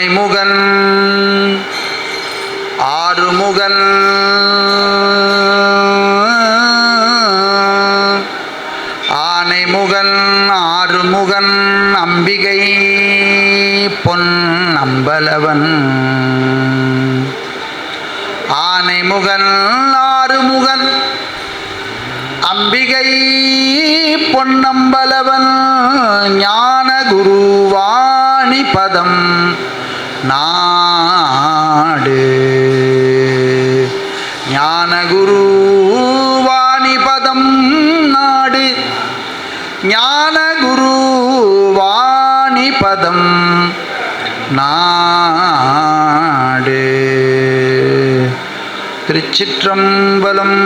ஆனைமுகன் ஆறுமுகன் ஆனைமுகன் ஆறுமுகன் அம்பிகை பொன் அம்பலவன் ஆனைமுகன் ஆறுமுகன் அம்பிகை பொன்னம்பலவன் ஞான குருவாணி பதம் நாடு ஞான குருவாணி பதம் நாடு ஞான குருவாணி பதம் நாடு. திருச்சிற்றம்பலம்.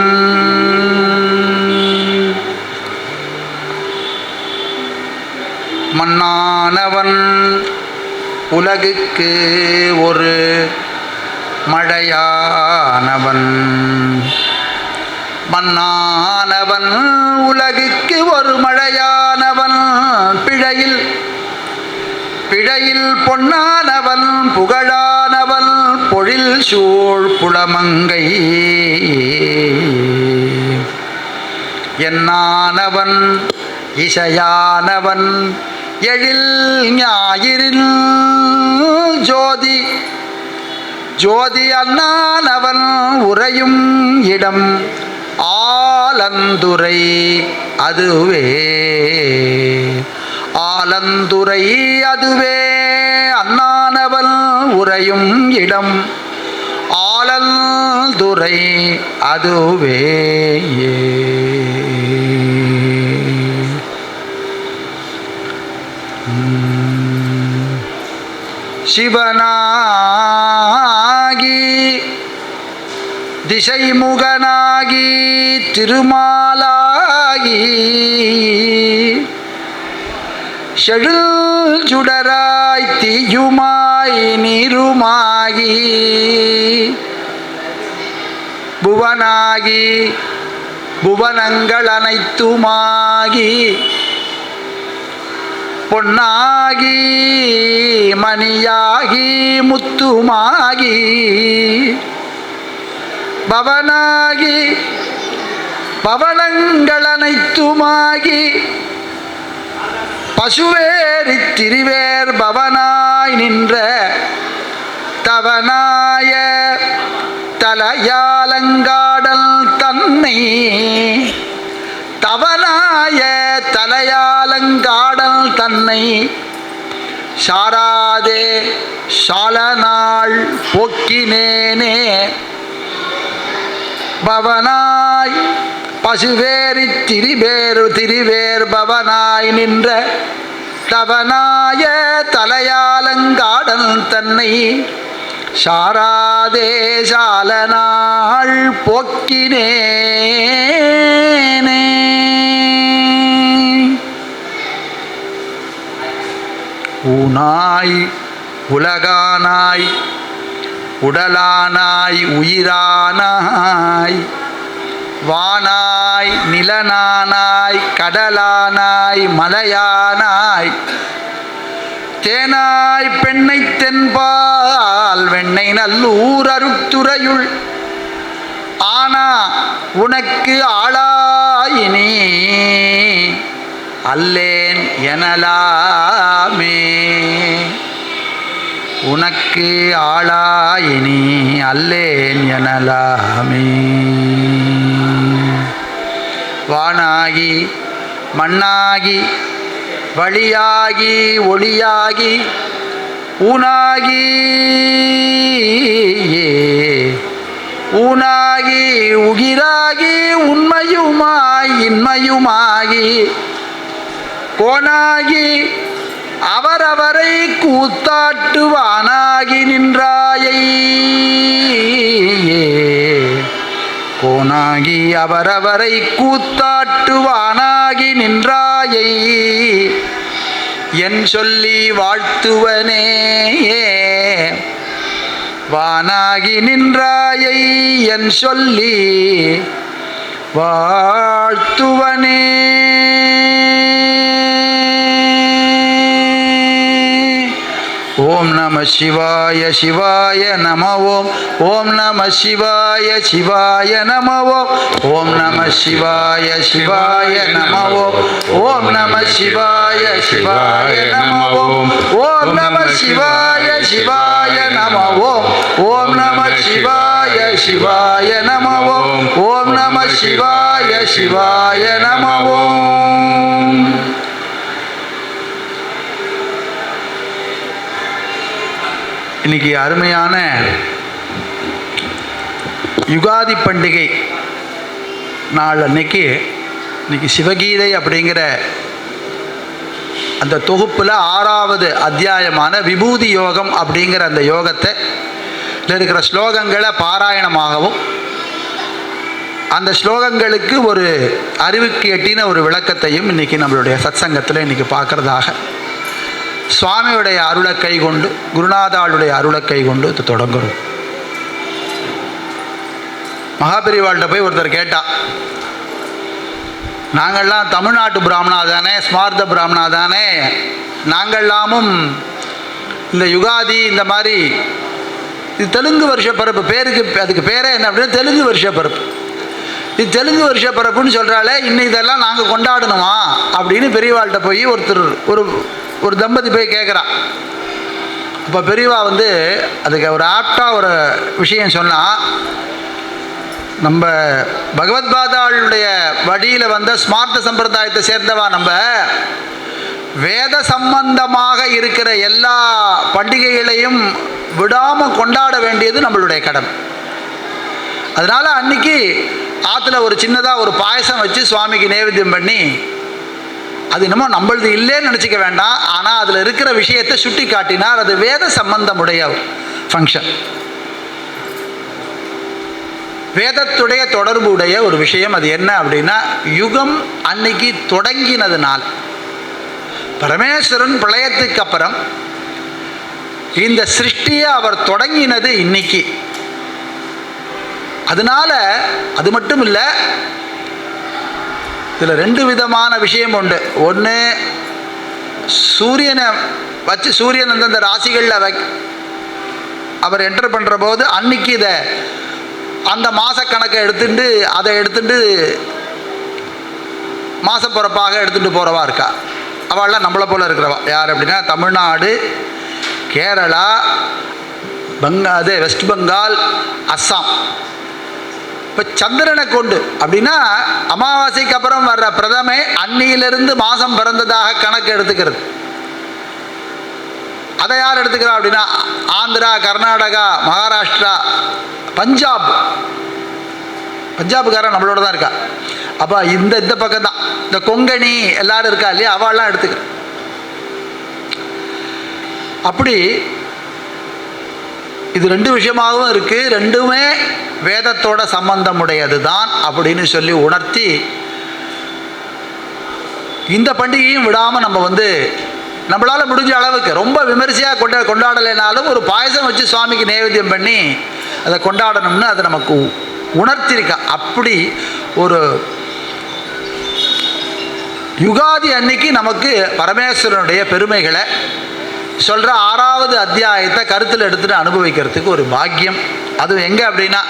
மன்னானவன் உலகுக்கு ஒரு மழையானவன் மன்னானவன் உலகுக்கு ஒரு மழையானவன் பிழையில் பிழையில் பொன்னானவன் புகழானவன் பொழில் சூழ் புலமங்கை என்னானவன் இசையானவன் எழில் ஞாயிறில் ஜோதி ஜோதி அண்ணானவன் உறையும் இடம் ஆலந்துரை அதுவே ஆலந்துரை அதுவே அண்ணானவன் உறையும் இடம் ஆலந்துரை அதுவே. சிவனாகி திசைமுகனாகி திருமாலாகி செழில் சுடராய் தீயுமாய் நீருமாகி புவனாகி புவனங்கள் அனைத்துமாகி பொன்னாகி மணியாகி முத்துமாகி பவனாகி பவனங்கள் அனைத்துமாகி பசுவேரி திரிவேர் பவனாய் நின்ற தவனாய தலையாலங்காடல் தன்னை தவனாய தலையாலங்காடல் தன்னை சாராதே சாலநாள் போக்கினேனே பவனாய் பசுவேரி திரிவேர் பவனாய் நின்ற தவனாய தலையாலங்காடல் தன்னை சாராதே சாலநாள் போக்கினேனே. ஊனாய் உலகானாய் உடலானாய் உயிரானாய் வானாய் நிலனானாய் கடலானாய் மலையானாய் தேனாய் பெண்ணை தென்பால் வெண்ணை நல்லூர் அருட்துறையுள் ஆனா உனக்கு ஆளாயினே அல்லேன் எனலாமே உனக்கு ஆளாயினி அல்லேன் எனலாமே. வானாகி மண்ணாகி வழியாகி ஒளியாகி ஊனாகி ஊனாகி உகிராகி உண்மையுமாய் இன்மையுமாகி கோனாகி அவரவரை கூத்தாட்டுவானாகி நின்றாயை கோனாகி அவரவரை கூத்தாட்டுவானாகி நின்றாயை என் சொல்லி வாழ்த்துவனே வானாகி நின்றாயை என் சொல்லி வாழ்த்துவனே. ஓம் நம சிவாய சிவாய நம ஓம். ஓம் நம சிவாய சிவாய நம ஓம். ஓம் நம சிவாய சிவாய நம ஓம். ஓம் நம சிவாய சிவாய நம ஓம். ஓம் நம சிவாய சிவாய நம ஓம். ஓம் நம சிவாய சிவாய நம ஓம். ஓம் நம சிவாய சிவாய நம ஓம். இன்னைக்கு அருமையான யுகாதி பண்டிகை நாள் அன்னைக்கு இன்னைக்கு சிவகீதை அப்படிங்கிற அந்த தொகுப்பில் 6வது அத்தியாயமான விபூதி யோகம் அப்படிங்கிற அந்த யோகத்தை இருக்கிற ஸ்லோகங்களை பாராயணமாகவும் அந்த ஸ்லோகங்களுக்கு ஒரு அறிவுக்கு எட்டின ஒரு விளக்கத்தையும் இன்றைக்கி நம்மளுடைய சத்சங்கத்தில் இன்றைக்கி பார்க்குறதாக சுவாமியுடைய அருளை கை கொண்டு குருநாதாளுடைய அருளை கை கொண்டு இது தொடங்குறோம். மகாபெரிவாள்கிட்ட போய் ஒருத்தர் கேட்டா, நாங்கள்லாம் தமிழ்நாட்டு பிராமணா தானே, ஸ்மார்த்த பிராமணா தானே, நாங்கள்லாமும் இந்த யுகாதி இந்த மாதிரி இது தெலுங்கு வருஷ பிறப்பு பேருக்கு, அதுக்கு பேரே என்ன அப்படின்னா தெலுங்கு வருஷ பிறப்பு, இது தெலுங்கு வருஷ பிறப்புன்னு சொல்கிறாலே, இன்னும் இதெல்லாம் நாங்கள் கொண்டாடணுமா அப்படின்னு பெரியவாள்கிட்ட போய் ஒருத்தர் ஒரு தம்பதி போய் கேட்குறான். அப்போ பெரியவா அதுக்கு ஒரு ஆப்டாக ஒரு விஷயம் சொன்னால், நம்ம பகவத்பாதாளுடைய வழியில் வந்த ஸ்மார்த்த சம்பிரதாயத்தை சேர்ந்தவா நம்ம வேத சம்பந்தமாக இருக்கிற எல்லா பண்டிகைகளையும் விடாமல் கொண்டாட வேண்டியது நம்மளுடைய கடமை. அதனால் அன்றைக்கி ஆற்றுல ஒரு சின்னதாக ஒரு பாயசம் வச்சு சுவாமிக்கு நைவேத்தியம் பண்ணி, அது என்னமோ நம்மளது இல்லைன்னு நினச்சிக்க வேண்டாம், ஆனால் அதில் இருக்கிற விஷயத்தை சுட்டி காட்டினார். அது வேத சம்பந்தமுடைய ஃபங்க்ஷன், வேதத்துடைய தொடர்பு உடைய ஒரு விஷயம். அது என்ன அப்படின்னா, யுகம் அன்னைக்கு தொடங்கினதுனால் பரமேஸ்வரன் பிரளயத்துக்கு அப்புறம் இந்த சிருஷ்டியை அவர் தொடங்கினது இன்னைக்கு. அதனால அது மட்டும் இல்லை, இதில் 2 விதமான விஷயம் உண்டு. ஒன்று, சூரியனை வச்சு சூரியன் அந்தந்த ராசிகளில் அவர் என்டர் பண்ணுற போது அன்னைக்கு இதை அந்த மாதக்கணக்கை எடுத்துட்டு அதை எடுத்துட்டு மாசப்பிறப்பாக எடுத்துகிட்டு போகிறவா இருக்கா. அவள்லாம் நம்மளை போல் இருக்கிறவா. யார் அப்படின்னா, தமிழ்நாடு, கேரளா, வெஸ்ட் பெங்கால், அஸ்ஸாம். இப்போ சந்திரனை கொண்டு அப்படின்னா அமாவாசைக்கு அப்புறம் வர்ற பிரதமை அன்னியிலிருந்து மாதம் பிறந்ததாக கணக்கு எடுத்துக்கிறது. அதை யார் எடுத்துக்கிறா அப்படின்னா, ஆந்திரா, கர்நாடகா, மகாராஷ்டிரா, பஞ்சாபுக்காரன் நம்மளோட தான் இருக்கா. அப்போ இந்த பக்கம் தான் இந்த கொங்கணி எல்லாரும் இருக்கா இல்லையா, அவள்லாம் எடுத்துக்கிற. அப்படி இது 2 விஷயமாகவும் இருக்குது. 2மே வேதத்தோட சம்பந்தமுடையது தான் அப்படின்னு சொல்லி உணர்த்தி, இந்த பண்டிகையும் விடாமல் நம்ம நம்மளால் முடிஞ்ச அளவுக்கு ரொம்ப விமரிசையாக கொண்டாடலைனாலும் ஒரு பாயசம் வச்சு சுவாமிக்கு நைவேத்தியம் பண்ணி அதை கொண்டாடணும்னு அதை நமக்கு உணர்த்திருக்கா. அப்படி ஒரு யுகாதி அன்னைக்கு நமக்கு பரமேஸ்வரனுடைய பெருமைகளை சொல்கிற 6வது அத்தியாயத்தை கருத்தில் எடுத்துகிட்டு அனுபவிக்கிறதுக்கு ஒரு பாக்கியம். அது எங்கே அப்படின்னா,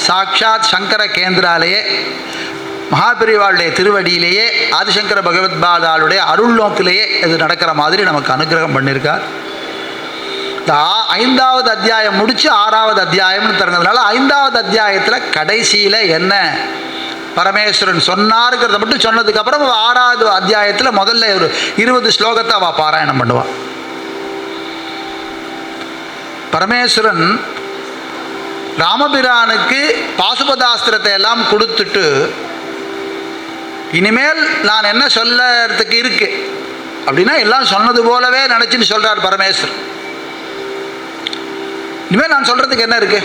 சாக்ஷாத் சங்கர கேந்திராலேயே மகாபெரிவாளுடைய திருவடியிலேயே ஆதிசங்கர பகவத்பாதாளுடைய அருள் நோக்கிலேயே இது நடக்கிற மாதிரி நமக்கு அனுகிரகம் பண்ணியிருக்கார். இந்த 5வது அத்தியாயம் முடித்து 6வது அத்தியாயம்னு திறந்ததுனால 5வது அத்தியாயத்தில் கடைசியில் என்ன பரமேஸ்வரன் சொன்னாருங்கிறத மட்டும் சொன்னதுக்கப்புறம் 6வது அத்தியாயத்தில் முதல்ல ஒரு 20 ஸ்லோகத்தை அவள் பாராயணம் பண்ணுவாள். பரமேஸ்வரன் ராமபிரானுக்கு பாசுபதாஸ்திரத்தை எல்லாம் கொடுத்துட்டு, இனிமேல் நான் என்ன சொல்லறதுக்கு இருக்கு அப்படின்னா எல்லாம் சொன்னது போலவே நினச்சின்னு சொல்கிறார் பரமேஸ்வரன். இனிமேல் நான் சொல்கிறதுக்கு என்ன இருக்கு,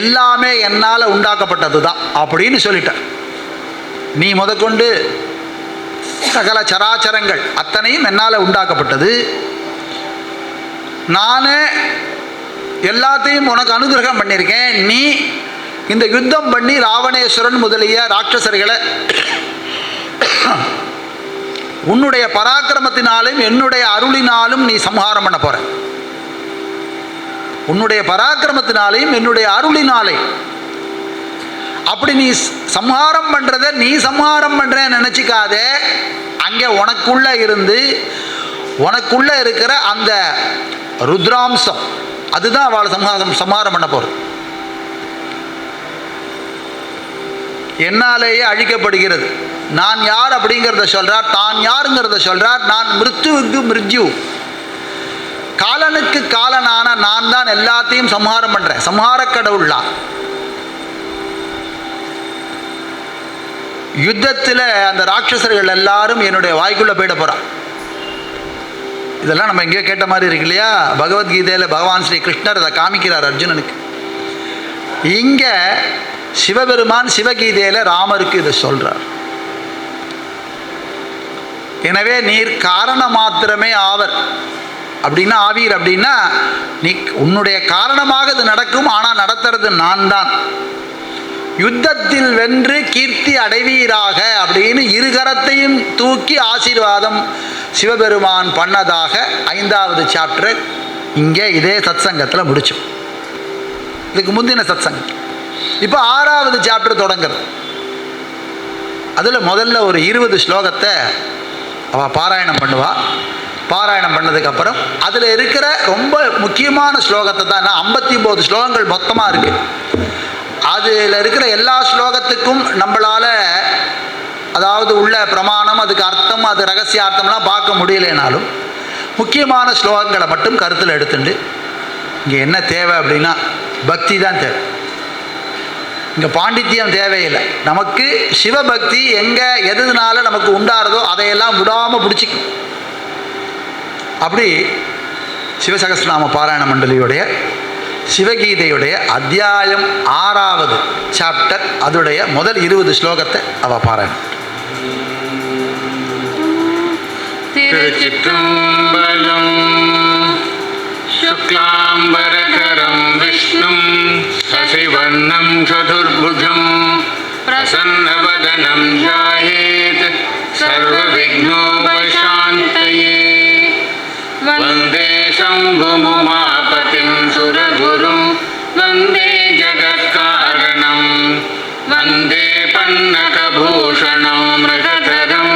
எல்லாமே என்னால் உண்டாக்கப்பட்டது தான் அப்படின்னு சொல்லிட்டார். நீ முதற்கொண்டு சகல சராச்சரங்கள் அத்தனையும் என்னால் உண்டாக்கப்பட்டது, நானே எல்லாத்தையும் உனக்கு அனுகிரகம் பண்ணியிருக்கேன். நீ இந்த யுத்தம் பண்ணி ராவணேஸ்வரன் முதலிய ராட்சசர்களை உன்னுடைய பராக்கிரமத்தினாலும் என்னுடைய அருளினாலும் நீ சம்ஹாரம் பண்ண போற. உன்னுடைய பராக்கிரமத்தினாலையும் என்னுடைய அருளினாலே. அப்படி நீ சம்ஹாரம் பண்றத நீ சம்ஹாரம் பண்றேன்னு நினைச்சிக்காத. அங்கே உனக்குள்ள இருந்து உனக்குள்ள இருக்கிற அந்த ருத்ராம்சம் அதுதான் அவளை சம்ஹாரம் பண்ண போறது. என்னாலேயே அழிக்கப்படுகிறது. நான் யார் அப்படிங்கிறத சொல்றார், தான் யாருங்கிறத சொல்றார். நான் மிருத்யுவுக்கு மிருத்யு, காலனுக்கு காலனான நான் தான் எல்லாத்தையும் சம்ஹாரம் பண்றேன். சம்ஹார கடவுள்லாம் யுத்தத்தில் அந்த ராட்சசர்கள் எல்லாரும் என்னுடைய வாய்க்குள்ள போயிட போறான். இதெல்லாம் நம்ம எங்கேயோ கேட்ட மாதிரி இருக்கு இல்லையா? பகவத்கீதையில் பகவான் ஸ்ரீ கிருஷ்ணர் அதை காமிக்கிறார் அர்ஜுனனுக்கு. இங்க சிவபெருமான் சிவகீதையில் ராமருக்கு இதை சொல்றார். எனவே நீர் காரணம் மாத்திரமே ஆவர். அப்படின்னா ஆவீர் அப்படின்னா நீ உன்னுடைய காரணமாக இது நடக்கும். ஆனால் நடத்துறது நான் தான். யுத்தத்தில் வென்று கீர்த்தி அடைவீராக அப்படின்னு இருகரத்தையும் தூக்கி ஆசீர்வாதம் சிவபெருமான் பண்ணதாக 5வது சாப்டர் இங்கே இதே சத்சங்கத்தில் முடிச்சோம். இதுக்கு முந்தின சத்சங்கம். இப்போ 6வது சாப்டர் தொடங்குறது. அதில் முதல்ல ஒரு 20 ஸ்லோகத்தை அவள் பாராயணம் பண்ணுவா. பாராயணம் பண்ணதுக்கப்புறம் அதில் இருக்கிற ரொம்ப முக்கியமான ஸ்லோகத்தை தான், 59 ஸ்லோகங்கள் மொத்தமாக இருக்குது. அதில் இருக்கிற எல்லா ஸ்லோகத்துக்கும் நம்மளால் அதாவது உள்ள பிரமாணம், அதுக்கு அர்த்தம், அது ரகசியார்த்தம்லாம் பார்க்க முடியலைனாலும் முக்கியமான ஸ்லோகங்களை மட்டும் கருத்தில் எடுத்துட்டு இங்கே என்ன தேவை அப்படின்னா பக்தி தான் தேவை. இங்கே பாண்டித்யம் தேவையில்லை. நமக்கு சிவபக்தி எங்கே எதுனால நமக்கு உண்டாகிறதோ அதையெல்லாம் விடாமல் பிடிச்சிக்கும். அப்படி சிவசகஸ்ரநாம பாராயண மண்டலியுடைய சிவகீதையுடைய அத்தியாயம் 6வது சாப்டர் அதோடைய முதல் 20 ஸ்லோகத்தை அவ பாராயணம். திருச்சிற்றம்பலம். சுக்லாம்பரதரம் விஷ்ணும் சசிவர்ணம் சதுர்புஜம் பிரசன்னவதனம் ध्यायेत् सर्वविघ्नोपशान्तये. वन्दे शम्भुमुमापतिं सुरगुरुं वन्दे जगत्कारणं वन्दे पन्नकभूषणं मृगधरं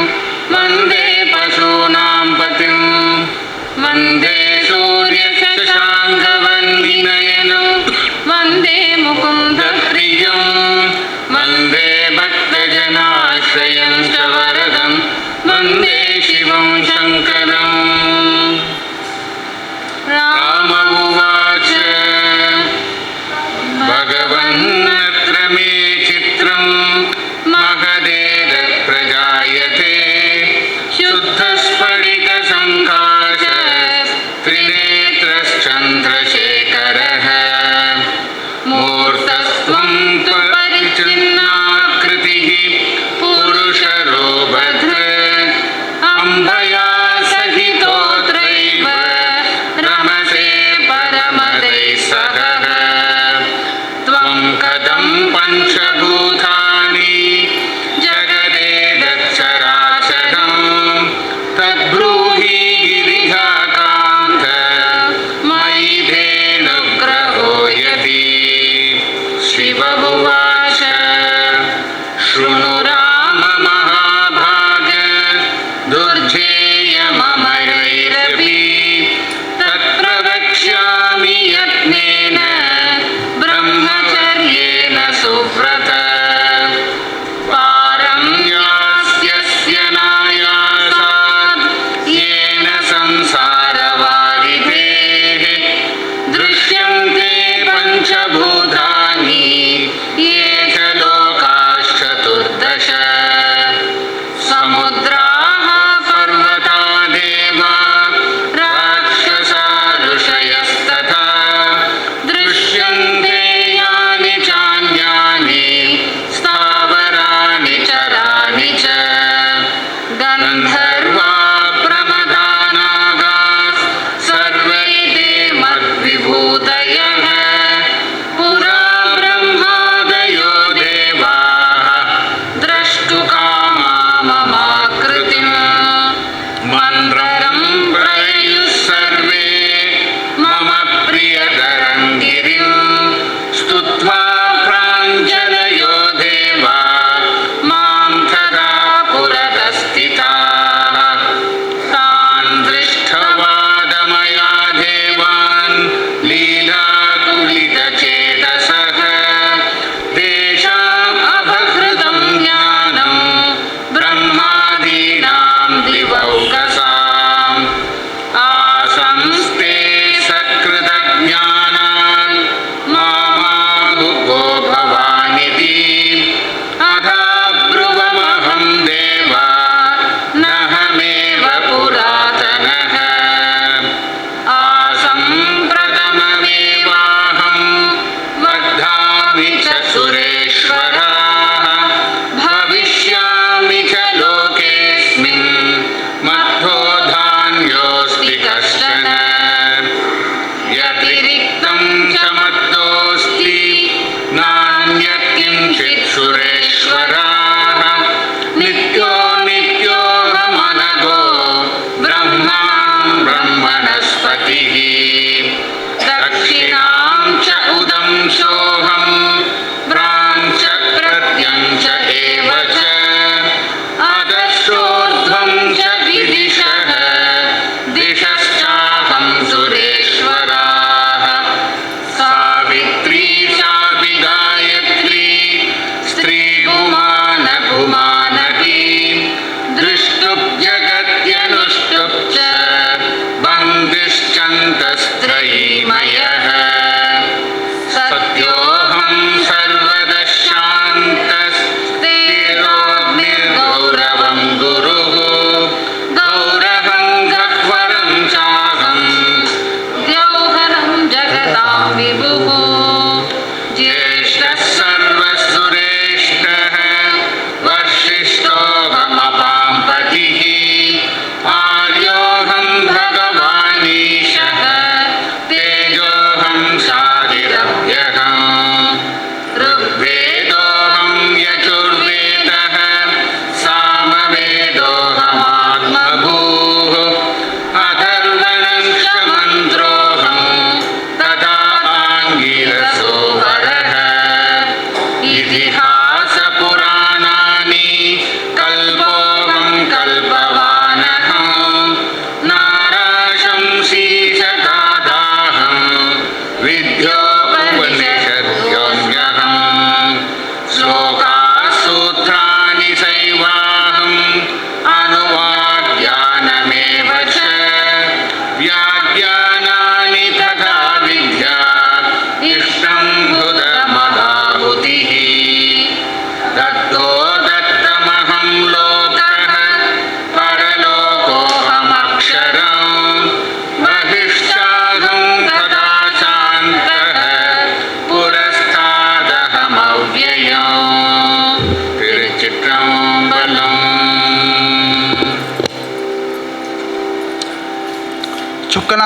वन्दे पशूनां पतिं वन्दे सूर्यशशाङ्कवन्दिनयनं वन्दे मुकुन्दप्रियं वन्दे भक्तजनाश्रयं च वरदं वन्दे शिवं शङ्करम्. राम उवाच भगवन्नत्र मे चित्रं महदेतत् प्रजायते शुद्धस्फटिकसङ्काशस्त्रिनेत्रश्चन्द्रशेखरः मूर्तस्त्वं परिच्छिन्नाकृतिः पुरुषरो भद्र अम्बया सहितोऽत्रैव रमसे परमदैः सह. त्वं कथं पञ्चभूतानि जगदेतच्चराचरं तद्ब्रूहि गिरिजाकान्त मयि धेनुग्रहो यदि. शिव उवाच शृणु राम महाभाग दुर्जेयममरैरपि तत्प्रवक्ष्यामि यत्नेन ब्रह्मचर्येण सुव्रत. पारं यास्यस्य नायासाद् येन संसारवारिधेः दृश्यन्ते पञ्चभूतानि ये च लोकाश्चतुर्दश.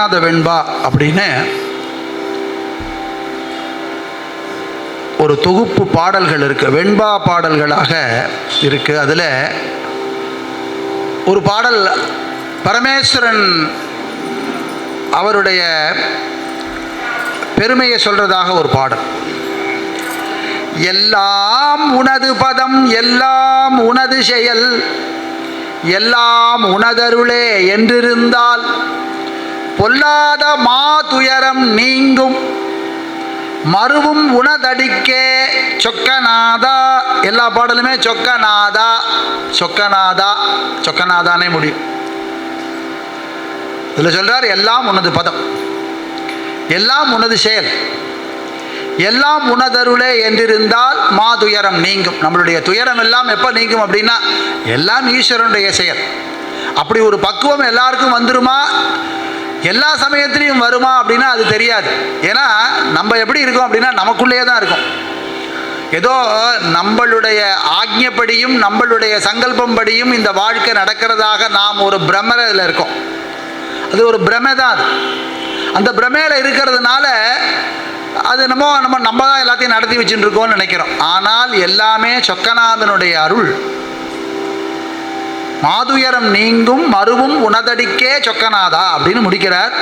சொக்கநாத வெண்பா அப்படின்னு ஒரு தொகுப்பு பாடல்கள் இருக்குது, வெண்பா பாடல்களாக இருக்குது. அதில் ஒரு பாடல் பரமேஸ்வரன் அவருடைய பெருமையை சொல்கிறதாக ஒரு பாடல். எல்லாம் உனது பதம் எல்லாம் உனது செயல் எல்லாம் உனதருளே என்றிருந்தால் பொல்லாத மாதுயரம் நீங்கும் மறுவும் உனதடிக்கே சொக்கநாதா. எல்லா பாடலுமே சொக்கநாதா சொக்கநாதா சொக்கநாதானே முடியும். இதில் சொல்கிறார் எல்லாம் உனது பதம் எல்லாம் உனது செயல் எல்லாம் உனதருளே என்றிருந்தால் மாதுயரம் நீங்கும். நம்மளுடைய துயரம் எல்லாம் எப்போ நீங்கும் அப்படின்னா எல்லாம் ஈஸ்வரனுடைய செயல். அப்படி ஒரு பக்குவம் எல்லாருக்கும் வந்துருமா, எல்லா சமயத்திலையும் வருமா அப்படின்னா அது தெரியாது. ஏன்னா நம்ம எப்படி இருக்கோம் அப்படின்னா நமக்குள்ளேயே தான் இருக்கும். ஏதோ நம்மளுடைய ஆக்ஞப்படியும் நம்மளுடைய சங்கல்பம் படியும் இந்த வாழ்க்கை நடக்கிறதாக நாம் ஒரு பிரமையில் இருக்கோம். அது ஒரு பிரமை தான். அது அந்த பிரமையில் இருக்கிறதுனால அது நம்ம தான் எல்லாத்தையும் நடத்தி வச்சுட்டு இருக்கோம்னு நினைக்கிறோம். ஆனால் எல்லாமே சொக்கநாதனுடைய அருள். மாதுயரம் நீங்கும் மறுவும் உனதடிக்கே சொக்கநாதா அப்படின்னு முடிக்கிறார்.